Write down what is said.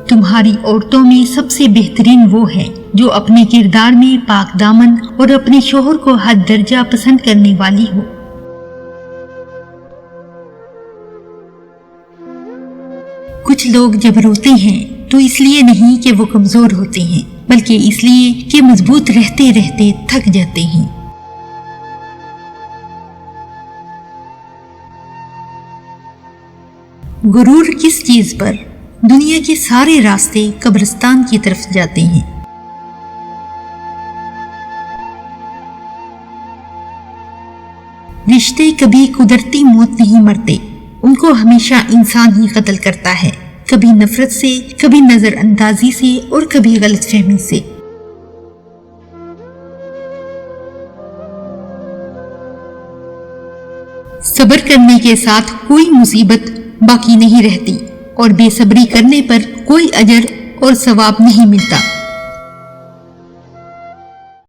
تمہاری عورتوں میں سب سے بہترین وہ ہے جو اپنے کردار میں پاک دامن اور اپنے شوہر کو حد درجہ پسند کرنے والی ہو۔ کچھ لوگ جب روتے ہیں تو اس لیے نہیں کہ وہ کمزور ہوتے ہیں، بلکہ اس لیے کہ مضبوط رہتے رہتے تھک جاتے ہیں۔ غرور کس چیز پر؟ دنیا کے سارے راستے قبرستان کی طرف جاتے ہیں۔ رشتے کبھی قدرتی موت نہیں مرتے، ان کو ہمیشہ انسان ہی قتل کرتا ہے، کبھی نفرت سے، کبھی نظر اندازی سے اور کبھی غلط فہمی سے۔ صبر کرنے کے ساتھ کوئی مصیبت باقی نہیں رہتی اور بے صبری کرنے پر کوئی اجر اور ثواب نہیں ملتا۔